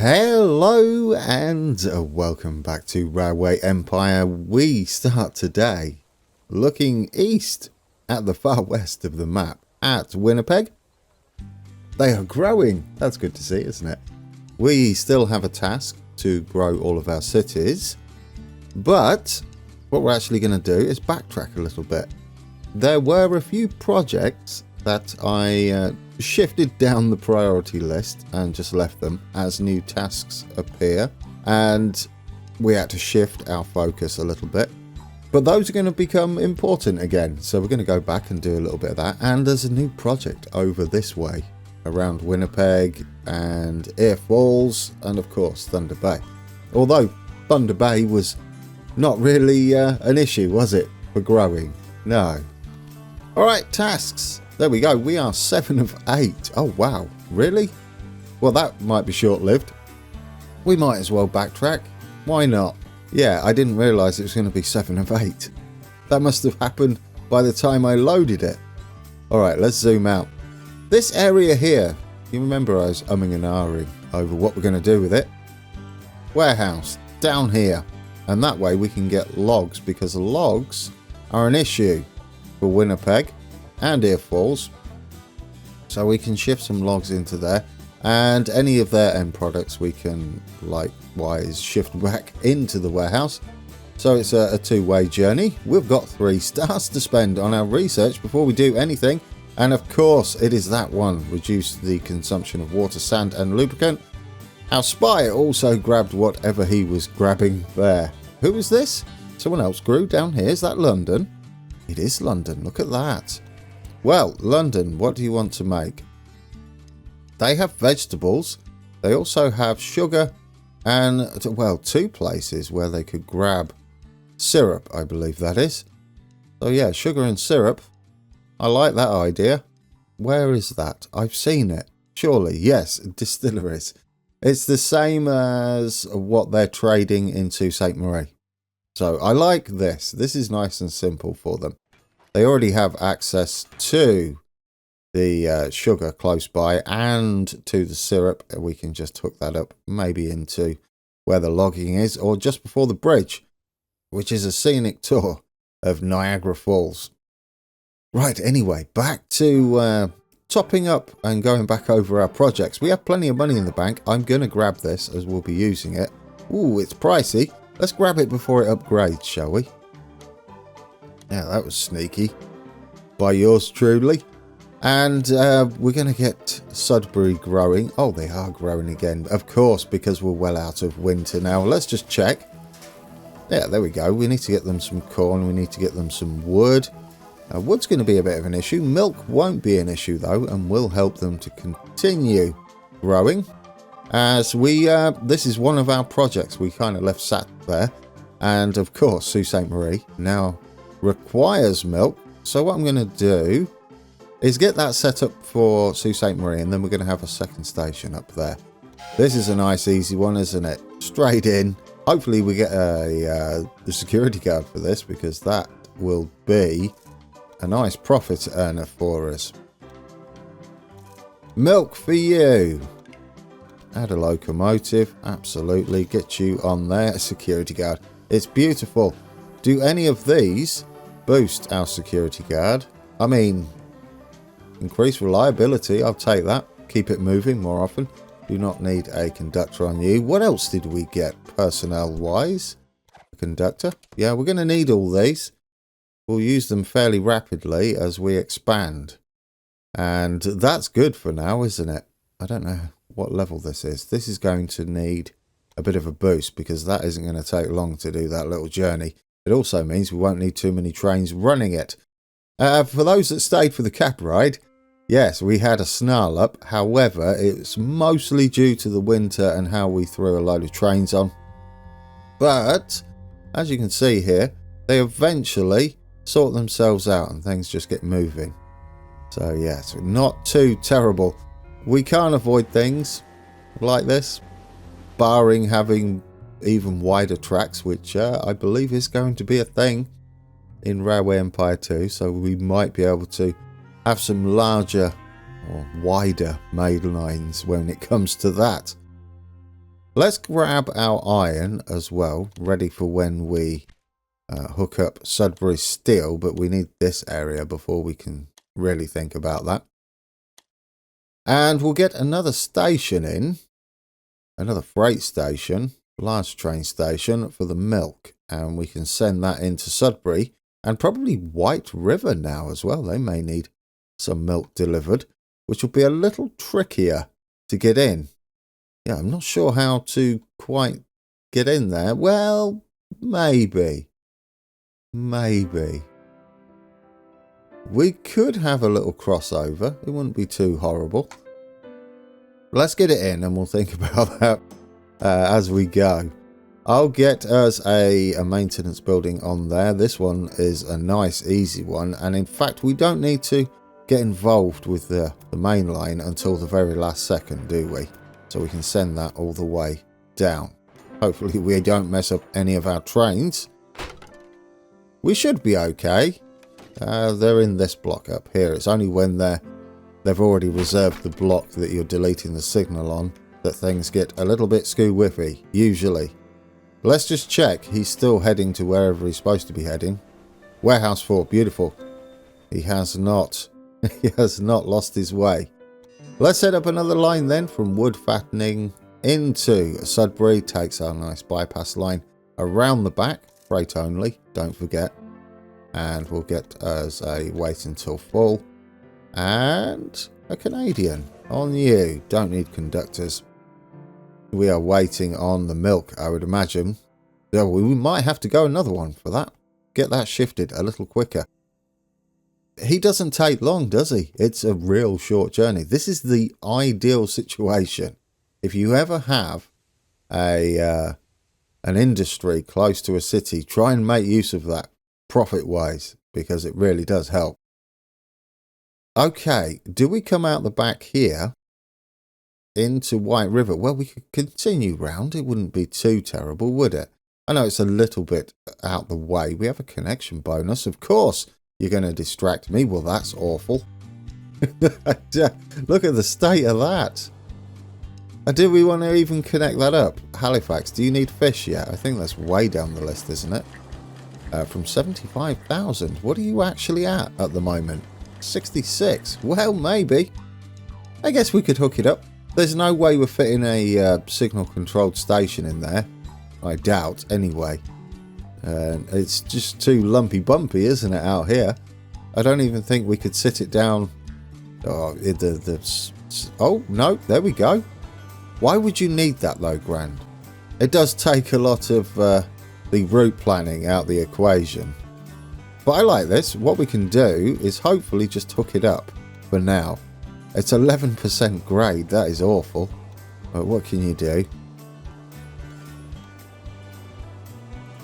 Hello and welcome back to Railway Empire. We start today looking east at the far west of the map at Winnipeg. They are growing. That's good to see, isn't it? We still have a task to grow all of our cities, but what we're actually going to do is backtrack a little bit. There were a few projects that I shifted down the priority list and just left them as new tasks appear, and we had to shift our focus a little bit, but those are going to become important again, so we're going to go back and do a little bit of that. And there's a new project over this way around Winnipeg and Air Falls and of course Thunder Bay, although Thunder Bay was not really an issue, was it, for growing? No. Alright, tasks. There we go. We are 7 of 8. Oh, wow. Really? Well, that might be short-lived. We might as well backtrack. Why not? Yeah, I didn't realise it was going to be 7 of 8. That must have happened by the time I loaded it. Alright, let's zoom out. This area here, you remember I was umming and ahhing over what we're going to do with it? Warehouse, down here. And that way we can get logs, because logs are an issue for Winnipeg and Air Falls, so we can shift some logs into there, and any of their end products we can likewise shift back into the warehouse. So it's a two-way journey. We've got 3 stars to spend on our research before we do anything, and of course it is that one: reduce the consumption of water, sand and lubricant. Our spy also grabbed whatever he was grabbing there. Who is this? Someone else grew down here. Is that London? It is London. Look at that. Well, London, what do you want to make? They have vegetables. They also have sugar and, well, 2 places where they could grab syrup, I believe that is. So yeah, sugar and syrup. I like that idea. Where is that? I've seen it. Surely, yes, distilleries. It's the same as what they're trading in Sault Ste. Marie. So I like this. This is nice and simple for them. They already have access to the sugar close by and to the syrup. We can just hook that up maybe into where the logging is, or just before the bridge, which is a scenic tour of Niagara Falls. Right, anyway, back to topping up and going back over our projects. We have plenty of money in the bank. I'm going to grab this as we'll be using it. Ooh, it's pricey. Let's grab it before it upgrades, shall we? Yeah, that was sneaky by yours truly. And we're going to get Sudbury growing. Oh, they are growing again, of course, because we're well out of winter now. Let's just check. Yeah, there we go. We need to get them some corn. We need to get them some wood. Wood's going to be a bit of an issue. Milk won't be an issue, though, and will help them to continue growing. As we, this is one of our projects we kind of left sat there. And, of course, Sault Ste. Marie now requires milk. So what I'm going to do is get that set up for Sault Ste. Marie, and then we're going to have a second station up there. This is a nice easy one, isn't it? Straight in. Hopefully we get a security guard for this, because that will be a nice profit earner for us. Milk for you. Add a locomotive. Absolutely. Get you on there. A security guard. It's beautiful. Do any of these boost our security guard? I mean, increase reliability. I'll take that. Keep it moving more often. Do not need a conductor on you. What else did we get personnel wise? A conductor. Yeah, we're going to need all these. We'll use them fairly rapidly as we expand. And that's good for now, isn't it? I don't know what level this is. This is going to need a bit of a boost, because that isn't going to take long to do that little journey. It also means we won't need too many trains running it. For those that stayed for the cab ride, yes, we had a snarl up. However, it's mostly due to the winter and how we threw a load of trains on. But, as you can see here, they eventually sort themselves out and things just get moving. So, yes, not too terrible. We can't avoid things like this, barring having even wider tracks, which I believe is going to be a thing in Railway Empire 2, so we might be able to have some larger or wider main lines when it comes to that. Let's grab our iron as well, ready for when we hook up Sudbury steel, but we need this area before we can really think about that. And we'll get another station in, another freight station, large train station for the milk, and we can send that into Sudbury and probably White River now as well. They may need some milk delivered, which will be a little trickier to get in. Yeah, I'm not sure how to quite get in there. Well, maybe. Maybe. We could have a little crossover. It wouldn't be too horrible. Let's get it in and we'll think about that as we go. I'll get us a maintenance building on there. This one is a nice, easy one. And in fact, we don't need to get involved with the main line until the very last second, do we? So we can send that all the way down. Hopefully we don't mess up any of our trains. We should be okay. They're in this block up here. It's only when they've already reserved the block that you're deleting the signal on that things get a little bit skoo-whiffy, usually. Let's just check. He's still heading to wherever he's supposed to be heading. Warehouse 4, beautiful. He has not lost his way. Let's set up another line then from wood fattening into Sudbury. Takes our nice bypass line around the back. Freight only, don't forget. And we'll get us a wait until full. And a Canadian on you. Don't need conductors. We are waiting on the milk, I would imagine. So we might have to go another one for that. Get that shifted a little quicker. He doesn't take long, does he? It's a real short journey. This is the ideal situation. If you ever have an industry close to a city, try and make use of that profit-wise, because it really does help. Okay, do we come out the back here into White River? Well, we could continue round. It wouldn't be too terrible, would it? I know it's a little bit out the way. We have a connection bonus, of course. You're going to distract me. Well, that's awful. Look at the state of that. Do we want to even connect that up? Halifax, do you need fish yet? I think that's way down the list, isn't it? From 75,000. What are you actually at the moment? 66. Well, maybe. I guess we could hook it up. There's no way we're fitting a signal-controlled station in there. I doubt, anyway. It's just too lumpy-bumpy, isn't it, out here? I don't even think we could sit it down. Oh, oh, no, there we go. Why would you need that, though, Grand? It does take a lot of the route planning out the equation. But I like this. What we can do is hopefully just hook it up for now. It's 11% grade. That is awful. But what can you do?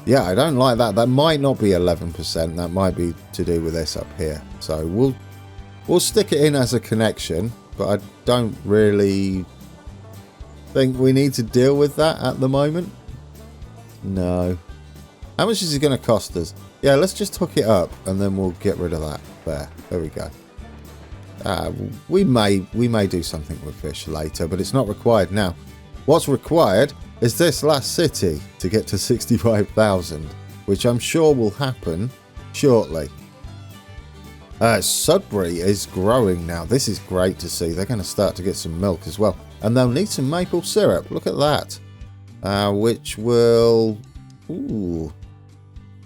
Yeah, I don't like that. That might not be 11%. That might be to do with this up here. So we'll stick it in as a connection. But I don't really think we need to deal with that at the moment. No. How much is it going to cost us? Yeah, let's just hook it up and then we'll get rid of that. There we go. We may do something with fish later, but it's not required now. What's required is this last city to get to 65,000, which I'm sure will happen shortly. Sudbury is growing now. This is great to see. They're going to start to get some milk as well. And they'll need some maple syrup. Look at that. Which will... Ooh.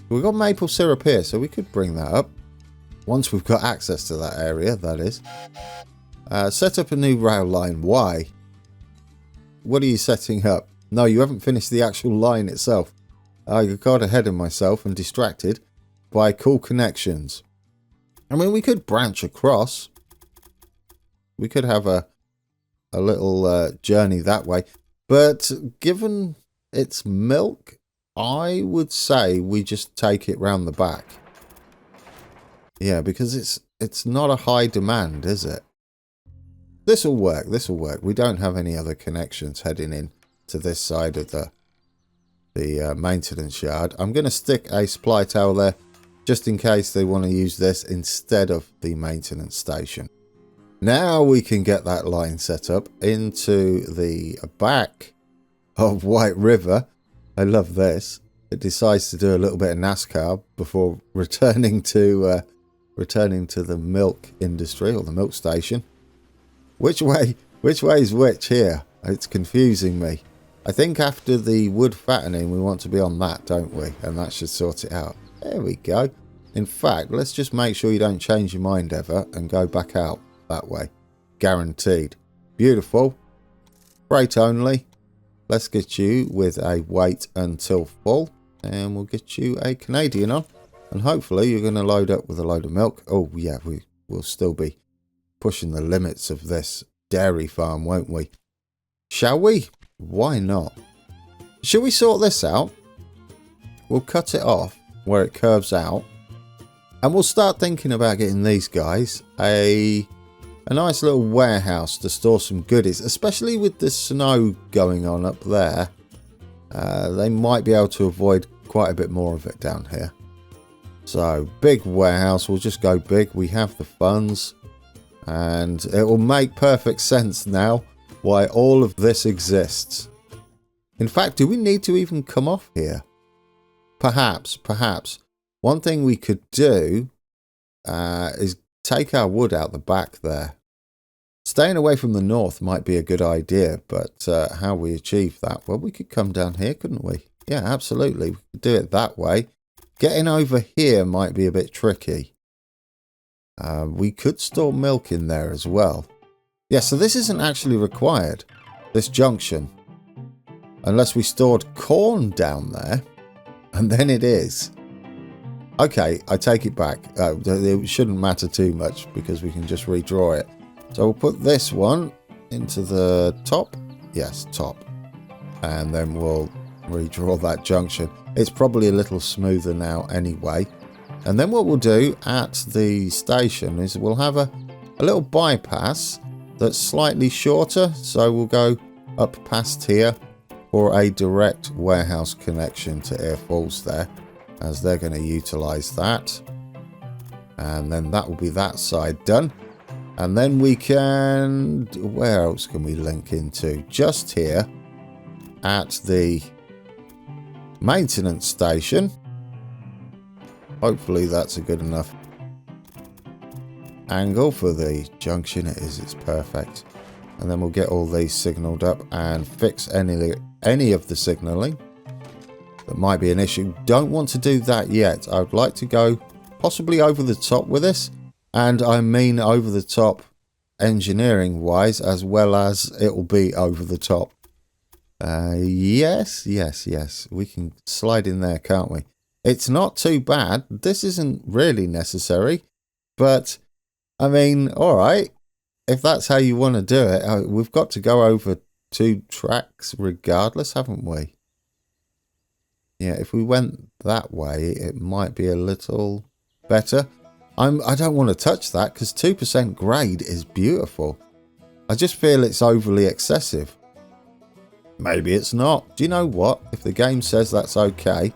We've got maple syrup here, so we could bring that up. Once we've got access to that area, that is. Set up a new rail line. Why? What are you setting up? No, you haven't finished the actual line itself. I got ahead of myself and distracted by cool connections. I mean, we could branch across. We could have a little journey that way. But given it's milk, I would say we just take it round the back. Yeah, because it's not a high demand, is it? This'll work. This'll work. We don't have any other connections heading in to this side of the maintenance yard. I'm going to stick a supply tower there just in case they want to use this instead of the maintenance station. Now we can get that line set up into the back of White River. I love this. It decides to do a little bit of NASCAR before returning to the milk industry or the milk station. Which way is which here? It's confusing me. I think after the wood fattening we want to be on that, don't we? And that should sort it out. There we go. In fact, let's just make sure you don't change your mind ever and go back out that way. Guaranteed. Beautiful. Freight only. Let's get you with a wait until full. And we'll get you a Canadian on. And hopefully you're going to load up with a load of milk. Oh yeah, we will still be pushing the limits of this dairy farm, won't we? Shall we? Why not? Shall we sort this out? We'll cut it off where it curves out. And we'll start thinking about getting these guys a nice little warehouse to store some goodies. Especially with the snow going on up there. They might be able to avoid quite a bit more of it down here. So, big warehouse. We'll just go big. We have the funds. And it will make perfect sense now why all of this exists. In fact, do we need to even come off here? Perhaps. One thing we could do is take our wood out the back there. Staying away from the north might be a good idea, but how we achieve that? Well, we could come down here, couldn't we? Yeah, absolutely. We could do it that way. Getting over here might be a bit tricky. We could store milk in there as well. Yeah, so this isn't actually required, this junction. Unless we stored corn down there, and then it is. Okay, I take it back. It shouldn't matter too much because we can just redraw it. So we'll put this one into the top. Yes, top. And then we'll redraw that junction. It's probably a little smoother now anyway. And then what we'll do at the station is we'll have a little bypass that's slightly shorter. So we'll go up past here for a direct warehouse connection to Air Falls there, as they're going to utilize that. And then that will be that side done. And then we can... where else can we link into? Just here at the maintenance station. Hopefully that's a good enough angle for the junction. It is, it's perfect. And then we'll get all these signaled up and fix any of the signaling that might be an issue. Don't want to do that yet. I would like to go possibly over the top with this. And I mean over the top engineering wise, as well as it will be over the top. Yes. We can slide in there, can't we? It's not too bad. This isn't really necessary. But, I mean, alright. If that's how you want to do it, we've got to go over 2 tracks regardless, haven't we? Yeah, if we went that way, it might be a little better. I don't want to touch that because 2% grade is beautiful. I just feel it's overly excessive. Maybe it's not. Do you know what? If the game says that's okay,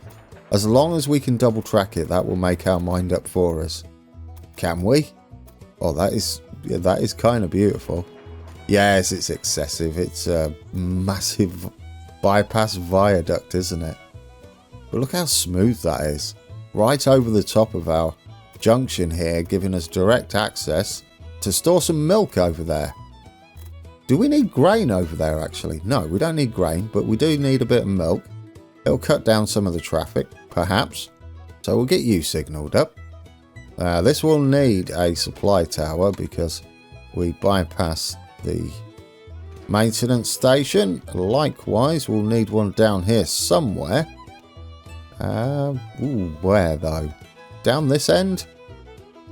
as long as we can double track it, that will make our mind up for us. Can we? Oh, that is kind of beautiful. Yes, it's excessive. It's a massive bypass viaduct, isn't it? But look how smooth that is. Right over the top of our junction here, giving us direct access to store some milk over there. Do we need grain over there actually? No, we don't need grain, but we do need a bit of milk. It'll cut down some of the traffic, perhaps. So we'll get you signalled up. This will need a supply tower because we bypass the maintenance station. Likewise, we'll need one down here somewhere. Where though? Down this end?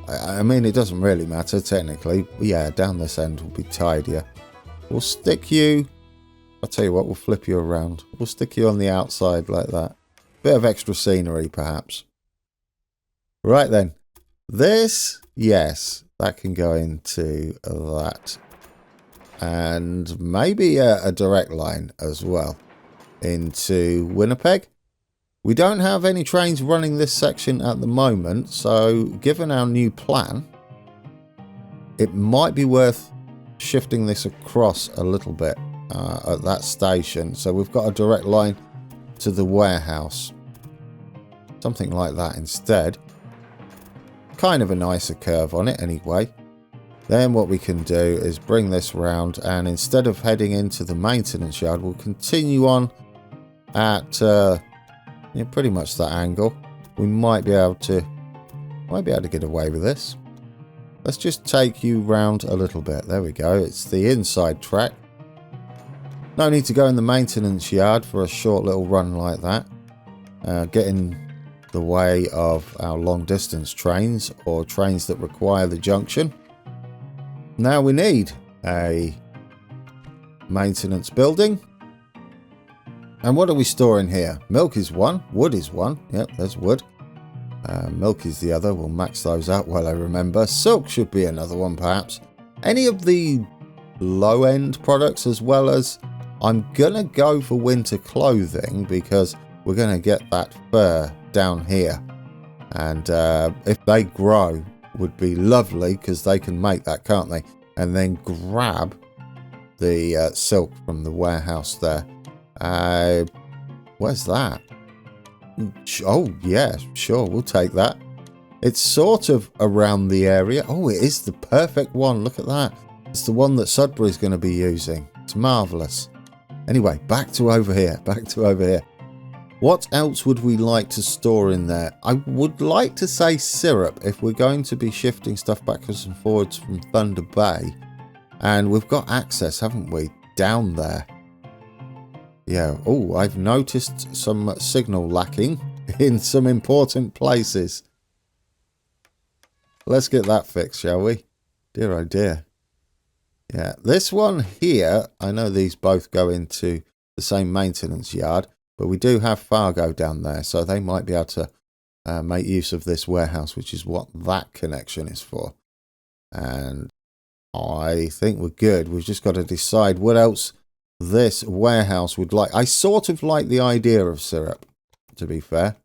I mean, it doesn't really matter technically. Yeah, down this end will be tidier. We'll stick you... I'll tell you what, we'll flip you around. We'll stick you on the outside like that. Bit of extra scenery, perhaps. Right then. This, yes, that can go into that. And maybe a direct line as well into Winnipeg. We don't have any trains running this section at the moment, so given our new plan, it might be worth shifting this across a little bit at that station. So we've got a direct line to the warehouse. Something like that instead. Kind of a nicer curve on it anyway. Then what we can do is bring this round, and instead of heading into the maintenance yard, we'll continue on at pretty much that angle. We might be able to get away with this. Let's just take you round a little bit. There we go. It's the inside track. No need to go in the maintenance yard for a short little run like that. Get in the way of our long distance trains or trains that require the junction. Now we need a maintenance building. And what are we storing here? Milk is one. Wood is one. Yep, there's wood. Milk is the other. We'll max those out while I remember. Silk should be another one perhaps. Any of the low-end products, as well as I'm going to go for winter clothing because we're going to get that fur down here. And if they grow, would be lovely because they can make that, can't they? And then grab the silk from the warehouse there. Where's that? Oh, yeah, sure, we'll take that. It's sort of around the area. Oh, it is the perfect one. Look at that. It's the one that Sudbury's going to be using. It's marvellous. Anyway, back to over here. What else would we like to store in there? I would like to say syrup if we're going to be shifting stuff backwards and forwards from Thunder Bay. And we've got access, haven't we? Down there. Yeah. Oh, I've noticed some signal lacking in some important places. Let's get that fixed, shall we? Dear oh dear. Yeah, this one here, I know these both go into the same maintenance yard, but we do have Fargo down there, so they might be able to make use of this warehouse, which is what that connection is for. And I think we're good. We've just got to decide what else this warehouse would like. I sort of like the idea of syrup, to be fair.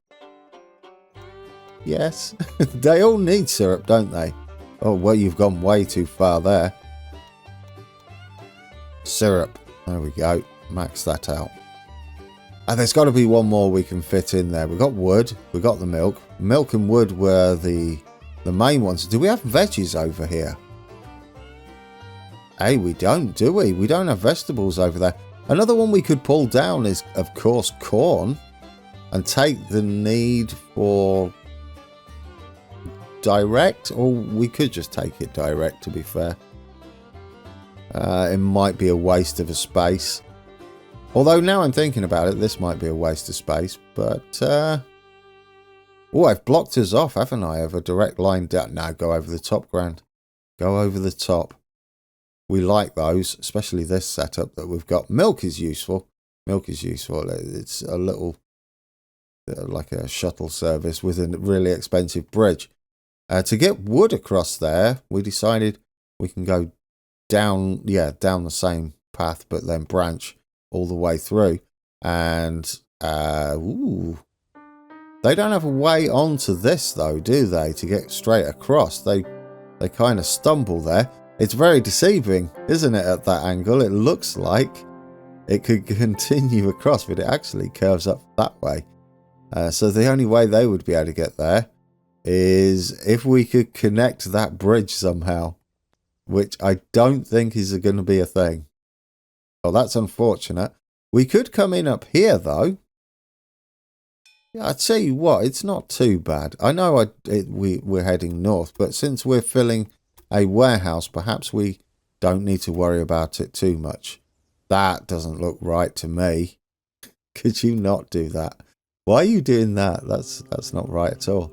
Yes, they all need syrup, don't they? Oh, well, you've gone way too far there. Syrup. There we go. Max that out. And there's got to be one more we can fit in there. We've got wood. We've got the milk. Milk and wood were the main ones. Do we have veggies over here? Hey, we don't, do we? We don't have vegetables over there. Another one we could pull down is, of course, corn. And take the need for direct. Or we could just take it direct, to be fair. It might be a waste of a space. Although now I'm thinking about it, this might be a waste of space. But, oh, I've blocked us off, haven't I? Of a direct line down. No, go over the top, Grand. Go over the top. We like those, especially this setup that we've got. Milk is useful. Milk is useful. It's a little, like a shuttle service with a really expensive bridge. To get wood across there, we decided we can go down, down the same path, but then branch all the way through. And, ooh. They don't have a way onto this, though, do they? To get straight across. They kind of stumble there. It's very deceiving, isn't it, at that angle? It looks like it could continue across, but it actually curves up that way. So the only way they would be able to get there is if we could connect that bridge somehow, which I don't think is going to be a thing. Well, that's unfortunate. We could come in up here, though. Yeah, I tell you what, it's not too bad. I know we're heading north, but since we're filling a warehouse, perhaps we don't need to worry about it too much. That doesn't look right to me. Could you not do that? Why are you doing that? That's not right at all.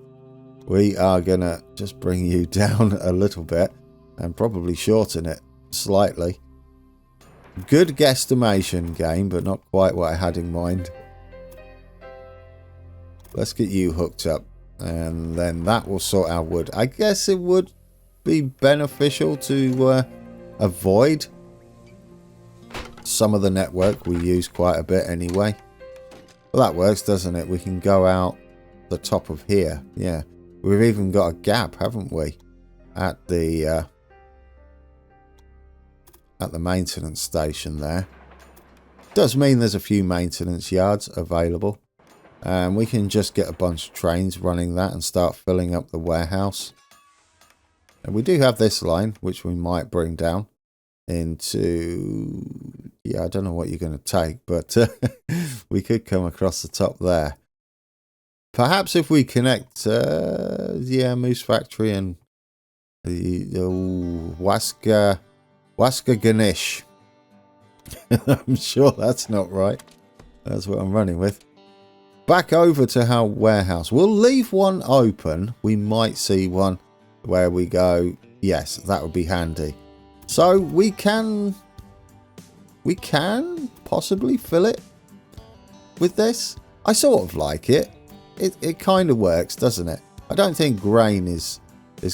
We are going to just bring you down a little bit and probably shorten it slightly. Good guesstimation, game, but not quite what I had in mind. Let's get you hooked up, and then that will sort our wood. I guess it would be beneficial to avoid some of the network we use quite a bit anyway. Well, that works, doesn't it? We can go out the top of here. Yeah, we've even got a gap, haven't we, at the maintenance station there. Does mean there's a few maintenance yards available. And we can just get a bunch of trains running that and start filling up the warehouse. And we do have this line, which we might bring down into... Yeah, I don't know what you're going to take, but we could come across the top there. Perhaps if we connect, Moose Factory and the Waska Ganesh. I'm sure that's not right. That's what I'm running with. Back over to our warehouse. We'll leave one open. We might see one where we go, yes, that would be handy. So we can possibly fill it with this. I sort of like it. It kind of works, doesn't it? I don't think grain is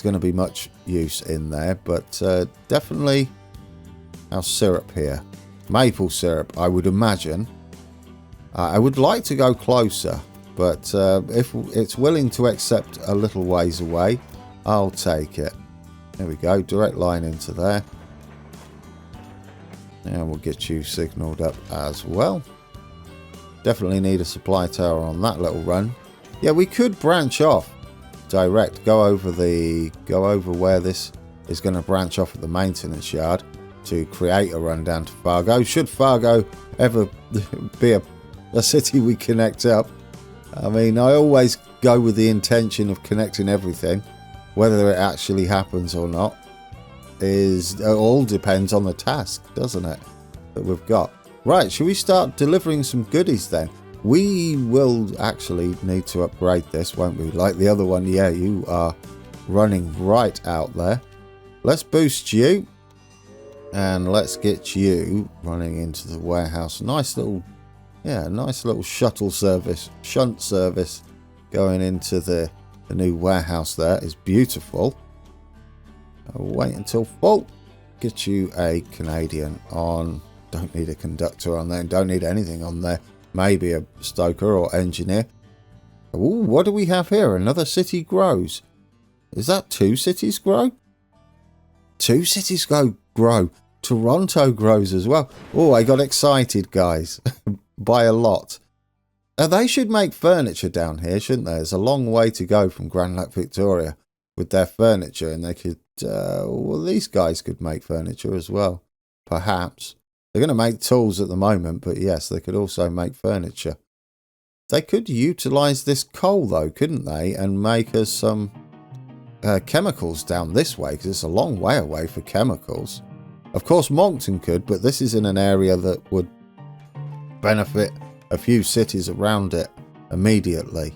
going to be much use in there, but definitely our syrup here. Maple syrup, I would imagine. I would like to go closer, but if it's willing to accept a little ways away, I'll take it. There we go, direct line into there. And we'll get you signalled up as well. Definitely need a supply tower on that little run. Yeah, we could branch off direct, go over where this is going to branch off at the maintenance yard to create a run down to Fargo. Should Fargo ever be a city we connect up, I mean, I always go with the intention of connecting everything. Whether it actually happens or not it all depends on the task, doesn't it, that we've got. Right, should we start delivering some goodies then? We will actually need to upgrade this, won't we? Like the other one. Yeah, you are running right out there. Let's boost you. And let's get you running into the warehouse. Nice little shuttle service, shunt service going into the new warehouse there is beautiful. I'll wait until full. Get you a Canadian on. Don't need a conductor on there. Don't need anything on there. Maybe a stoker or engineer. Ooh, what do we have here? Another city grows. Is that 2 cities grow? 2 cities grow. Toronto grows as well. Oh, I got excited, guys. By a lot. They should make furniture down here, shouldn't they? There's a long way to go from Grand Lac Victoria with their furniture, and they could... well, these guys could make furniture as well. Perhaps. They're going to make tools at the moment, but yes, they could also make furniture. They could utilise this coal, though, couldn't they? And make us some chemicals down this way, because it's a long way away for chemicals. Of course, Moncton could, but this is in an area that would benefit a few cities around it immediately.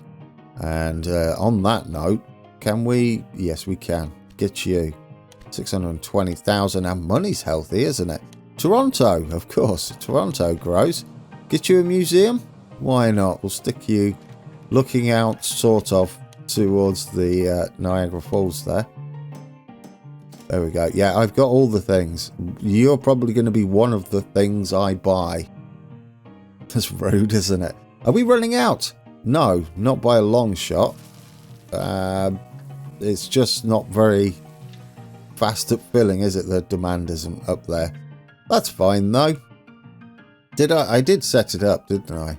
And on that note, can we? Yes, we can. Get you 620,000. Our money's healthy, isn't it? Toronto, of course. Toronto grows. Get you a museum? Why not? We'll stick you looking out sort of towards the Niagara Falls there. There we go. Yeah, I've got all the things. You're probably going to be one of the things I buy. That's rude, isn't it? Are we running out? No, not by a long shot. It's just not very fast at filling, is it? The demand isn't up there. That's fine, though. I did set it up, didn't I?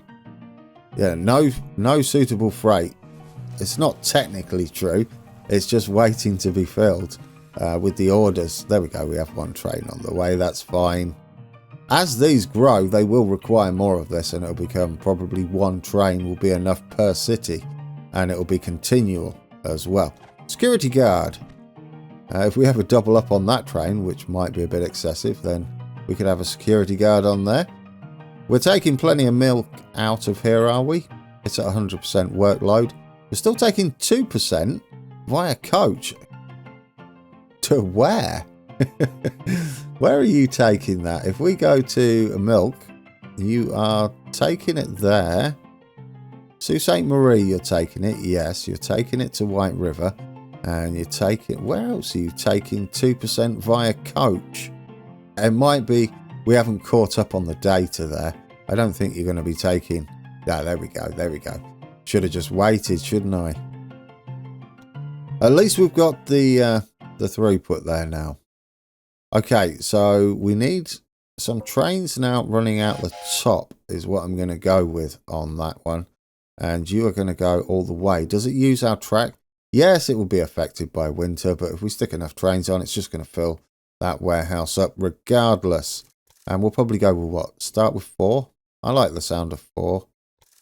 Yeah, no suitable freight. It's not technically true. It's just waiting to be filled with the orders. There we go. We have one train on the way. That's fine. As these grow, they will require more of this, and it'll become probably one train will be enough per city, and it'll be continual as well. Security guard. If we have a double up on that train, which might be a bit excessive, then we could have a security guard on there. We're taking plenty of milk out of here, are we? It's at 100% workload. We're still taking 2% via coach. To where? Where are you taking that? If we go to milk, you are taking it there. Sault Ste. Marie, you're taking it. Yes, you're taking it to White River. And you're taking... Where else are you taking 2% via coach? It might be... We haven't caught up on the data there. I don't think you're going to be taking... Yeah, there we go. There we go. Should have just waited, shouldn't I? At least we've got the throughput there now. Okay, so we need some trains now running out the top is what I'm going to go with on that one. And you are going to go all the way. Does it use our track? Yes, it will be affected by winter, but if we stick enough trains on, it's just going to fill that warehouse up regardless. And we'll probably go with what? Start with 4. I like the sound of 4.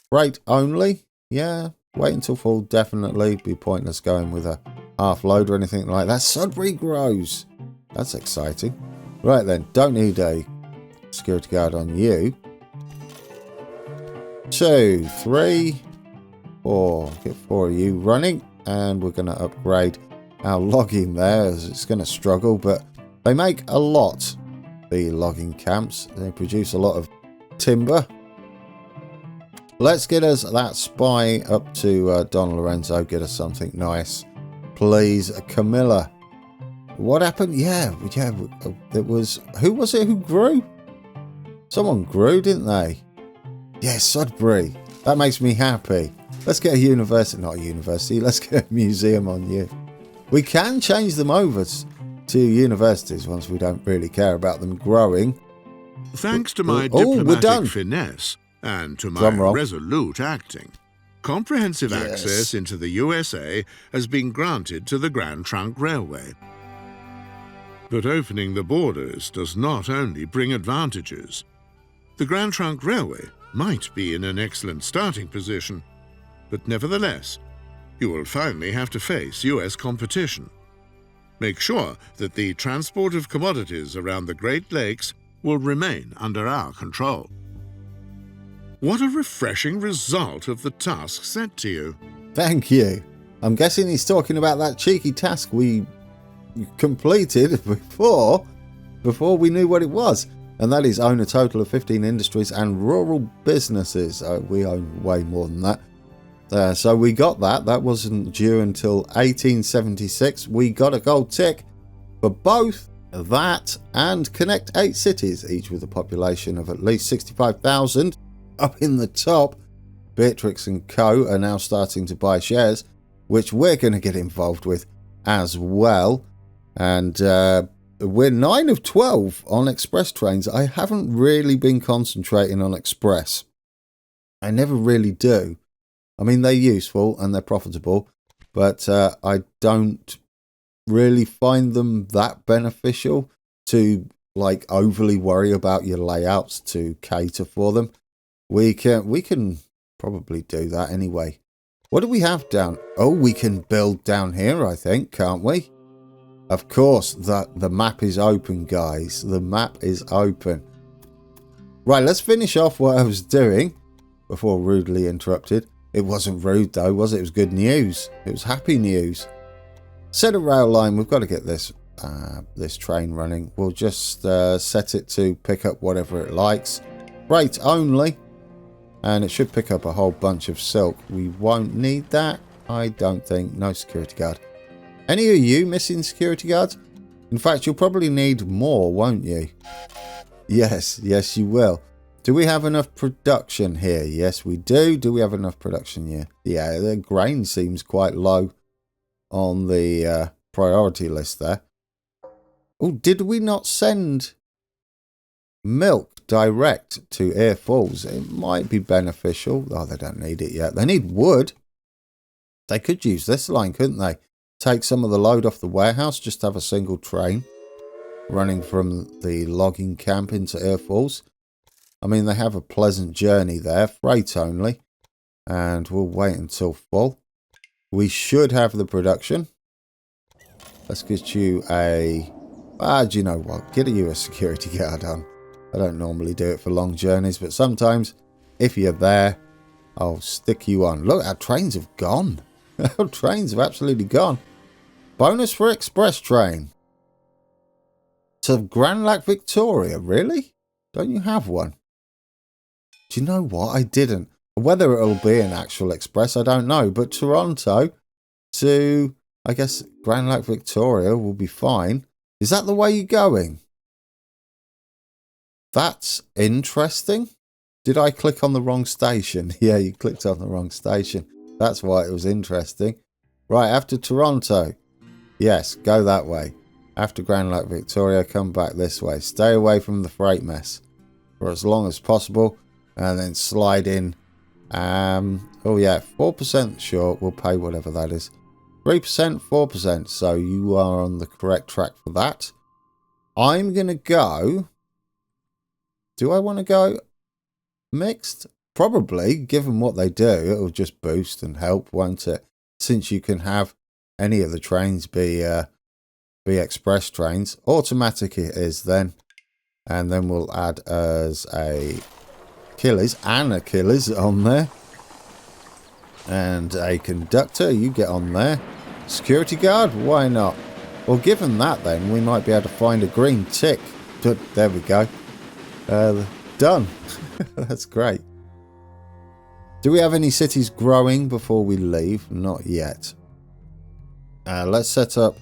Freight only? Yeah. Wait until full, definitely. Be pointless going with a half load or anything like that. Sudbury grows. That's exciting. Right then, don't need a security guard on you. 2, 3, 4. Get 4 of you running. And we're going to upgrade our logging there, as it's going to struggle. But they make a lot, the logging camps. They produce a lot of timber. Let's get us that spy up to Don Lorenzo. Get us something nice. Please, Camilla. What happened? Yeah, it was... Who was it who grew? Someone grew, didn't they? Yeah, Sudbury. That makes me happy. Let's get a university. Not a university. Let's get a museum on you. We can change them over to universities once we don't really care about them growing. Thanks to my diplomatic finesse and to my resolute acting, comprehensive access into the USA has been granted to the Grand Trunk Railway. But opening the borders does not only bring advantages. The Grand Trunk Railway might be in an excellent starting position, but nevertheless, you will finally have to face US competition. Make sure that the transport of commodities around the Great Lakes will remain under our control. What a refreshing result of the task set to you. Thank you. I'm guessing he's talking about that cheeky task we completed before we knew what it was. And that is own a total of 15 industries and rural businesses. We own way more than that. So we got that. That wasn't due until 1876. We got a gold tick for both that and connect 8 cities, each with a population of at least 65,000. Up in the top, Beatrix and Co. are now starting to buy shares, which we're going to get involved with as well. And we're 9 of 12 on express trains. I haven't really been concentrating on express. I never really do. I mean, they're useful and they're profitable, but I don't really find them that beneficial to like overly worry about your layouts to cater for them. We can probably do that anyway. What do we have down? Oh, we can build down here, I think, can't we? Of course, the map is open, guys. The map is open. Right, let's finish off what I was doing before rudely interrupted. It wasn't rude though, was it? It was good news. It was happy news. Set a rail line. We've got to get this train running. We'll just set it to pick up whatever it likes. Freight only. And it should pick up a whole bunch of silk. We won't need that, I don't think. No security guard. Any of you missing security guards? In fact, you'll probably need more, won't you? Yes, you will. Do we have enough production here? Yes, we do. Do we have enough production here? Yeah, the grain seems quite low on the priority list there. Oh, did we not send milk direct to Air Falls? It might be beneficial. Oh, they don't need it yet. They need wood. They could use this line, couldn't they? Take some of the load off the warehouse, just have a single train running from the logging camp into Air Falls. I mean, they have a pleasant journey there, freight only, and we'll wait until full. We should have the production. Let's get you a... do you know what? Get you a security guard on. I don't normally do it for long journeys, but sometimes, if you're there, I'll stick you on. Look, our trains have gone. Our trains have absolutely gone. Bonus for express train. To Grand Lac Victoria, really? Don't you have one? Do you know what? I didn't. Whether it'll be an actual express, I don't know. But Toronto to, I guess, Grand Lac Victoria will be fine. Is that the way you're going? That's interesting. Did I click on the wrong station? Yeah, you clicked on the wrong station. That's why it was interesting. Right, after Toronto. Yes, go that way. After Grand Lake Victoria, come back this way. Stay away from the freight mess for as long as possible, and then slide in. Oh yeah, 4% short. We'll pay whatever that is. 3%, 4%. So you are on the correct track for that. I'm going to go... Do I want to go mixed? Probably, given what they do. It'll just boost and help, won't it? Since you can have any of the trains be express trains. Automatic it is then. And then we'll add as a Achilles and Achilles on there. And a conductor, you get on there. Security guard, why not? Well, given that then, we might be able to find a green tick. There we go. Done. That's great. Do we have any cities growing before we leave? Not yet. Let's set up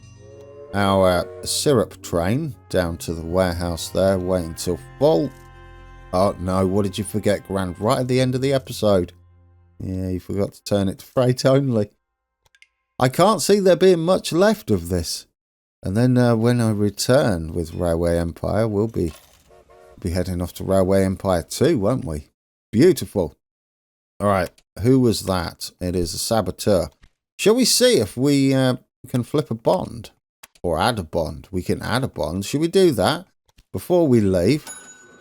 our syrup train down to the warehouse there. Wait until full. Oh no, what did you forget, Grant? Right at the end of the episode. Yeah, you forgot to turn it to freight only. I can't see there being much left of this. And then when I return with Railway Empire, we'll be heading off to Railway Empire 2, won't we? Beautiful. Alright, who was that? It is a saboteur. Shall we see if we can flip a bond? Or add a bond? We can add a bond. Should we do that? Before we leave,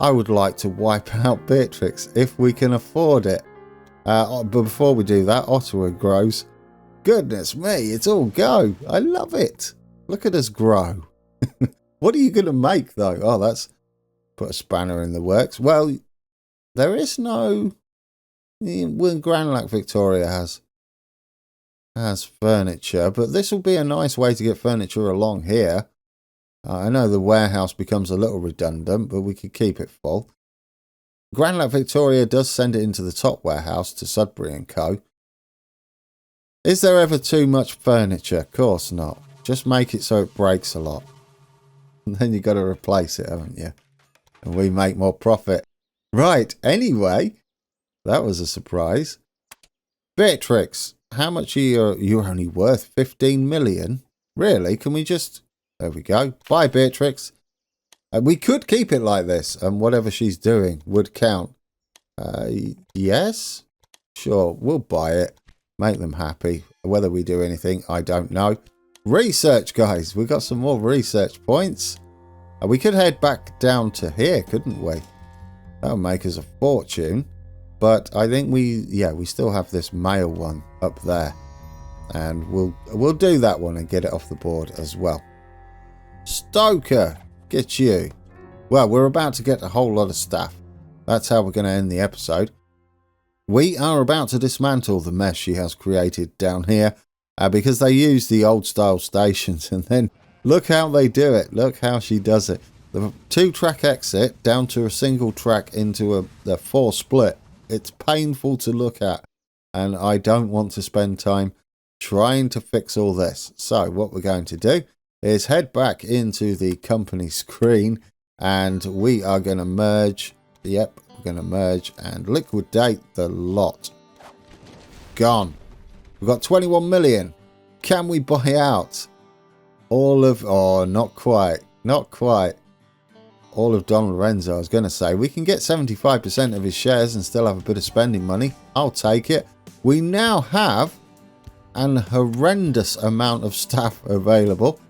I would like to wipe out Beatrix if we can afford it. But before we do that, Ottawa grows. Goodness me, it's all go. I love it. Look at us grow. What are you going to make, though? Oh, that's put a spanner in the works. Well, there is no... When Grand Lake Victoria has furniture, but this will be a nice way to get furniture along here. I know the warehouse becomes a little redundant, but we could keep it full. Grand Lake Victoria does send it into the top warehouse to Sudbury and Co. Is there ever too much furniture? Of course not. Just make it so it breaks a lot. And then you've got to replace it, haven't you? And we make more profit. Right, anyway, that was a surprise. Beatrix, how much are you're only worth 15 million? Really? Can we just... There we go. Bye, Beatrix. We could keep it like this, and whatever she's doing would count. Yes? Sure, we'll buy it. Make them happy. Whether we do anything, I don't know. Research, guys. We got some more research points. We could head back down to here, couldn't we? That would make us a fortune. But I think we still have this mail one up there. And we'll do that one and get it off the board as well. Stoker, get you. Well, we're about to get a whole lot of stuff. That's how we're going to end the episode. We are about to dismantle the mess she has created down here. Because they use the old style stations. And then look how they do it. Look how she does it. The 2-track exit down to a single track into a 4 split. It's painful to look at. And I don't want to spend time trying to fix all this. So what we're going to do is head back into the company screen. And we are going to merge. Yep, we're going to merge and liquidate the lot. Gone. We've got 21 million. Can we buy out all of... Oh, not quite. Not quite. All of Don Lorenzo, I was going to say. We can get 75% of his shares and still have a bit of spending money. I'll take it. We now have an horrendous amount of staff available.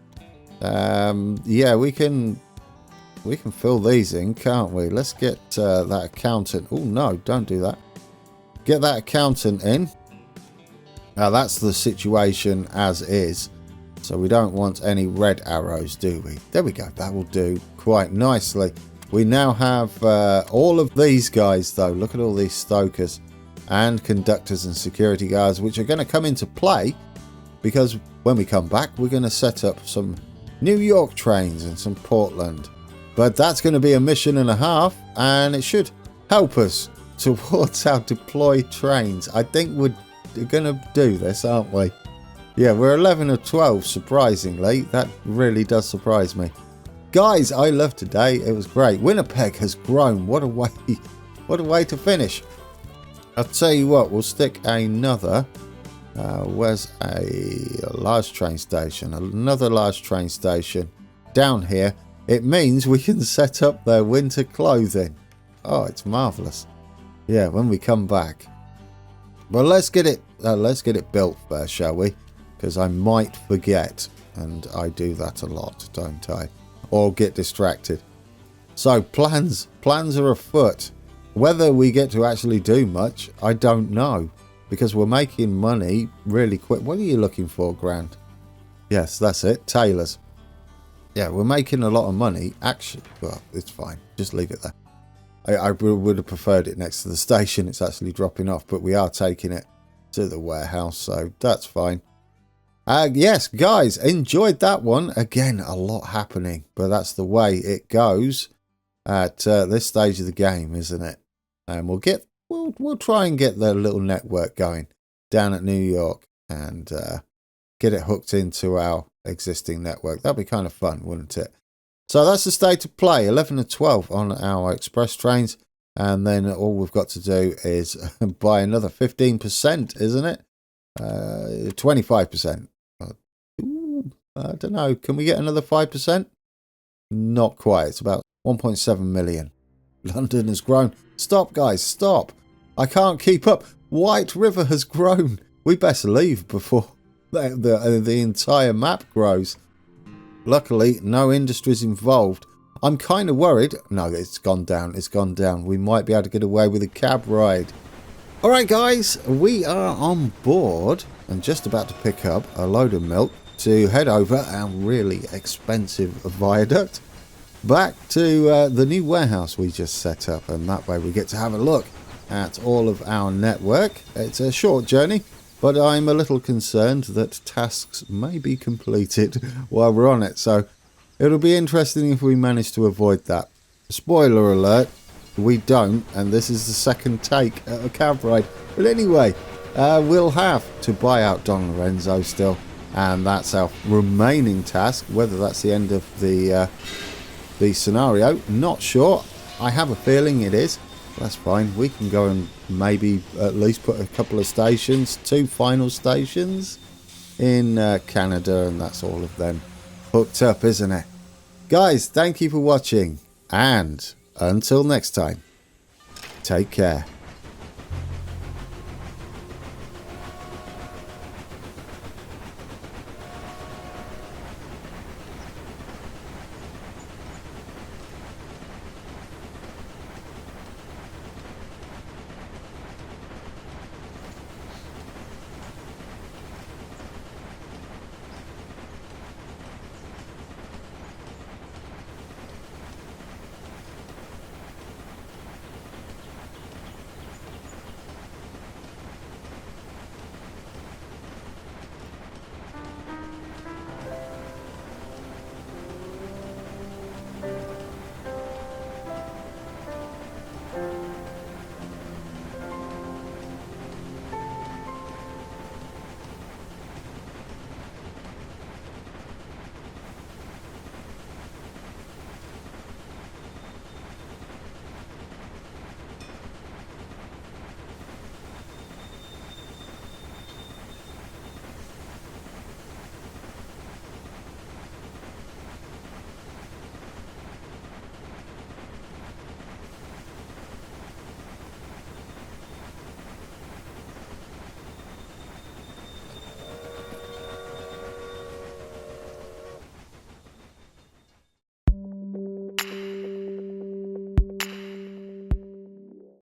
Yeah, we can fill these in, can't we? Let's get that accountant. Oh, no, don't do that. Get that accountant in. Now, that's the situation as is. So we don't want any red arrows, do we? There we go. That will do quite nicely. We now have all of these guys, though. Look at all these stokers and conductors and security guards, which are going to come into play because when we come back, we're going to set up some New York trains and some Portland. But that's going to be a mission and a half, and it should help us towards our deployed trains. I think we're going to do this, aren't we? Yeah, we're 11 of 12, surprisingly. That really does surprise me. Guys, I loved today. It was great. Winnipeg has grown. What a way to finish. I'll tell you what, we'll stick another... where's a large train station? Another large train station down here, it means we can set up their winter clothing. Oh, it's marvellous. Yeah, when we come back. Well, let's get it built first, shall we? Because I might forget, and I do that a lot, don't I? Or get distracted. So plans are afoot. Whether we get to actually do much, I don't know, because we're making money really quick. What are you looking for, Grant? Yes, that's it. Tailors. Yeah, we're making a lot of money. Actually, well, it's fine. Just leave it there. I would have preferred it next to the station. It's actually dropping off, but we are taking it to the warehouse, so that's fine. Yes, guys, enjoyed that one. Again, a lot happening, but that's the way it goes at this stage of the game, isn't it? And we'll try and get the little network going down at New York and get it hooked into our existing network. That'd be kind of fun, wouldn't it? So that's the state of play, 11 to 12 on our express trains. And then all we've got to do is buy another 15%, isn't it? 25%. I don't know. Can we get another 5%? Not quite. It's about 1.7 million. London has grown. Stop, guys. Stop. I can't keep up. White River has grown. We best leave before the entire map grows. Luckily, no industries involved. I'm kind of worried. No, it's gone down. It's gone down. We might be able to get away with a cab ride. All right, guys. We are on board and just about to pick up a load of milk to head over our really expensive viaduct back to the new warehouse we just set up. And that way we get to have a look at all of our network. It's a short journey, but I'm a little concerned that tasks may be completed while we're on it. So it'll be interesting if we manage to avoid that. Spoiler alert, we don't, and this is the second take at a cab ride. But anyway, we'll have to buy out Don Lorenzo still, and that's our remaining task. Whether that's the end of the scenario, not sure. I have a feeling it is. That's fine. We can go and maybe at least put a couple of stations, 2 final stations in Canada, and that's all of them hooked up, isn't it? Guys, thank you for watching, and until next time, take care.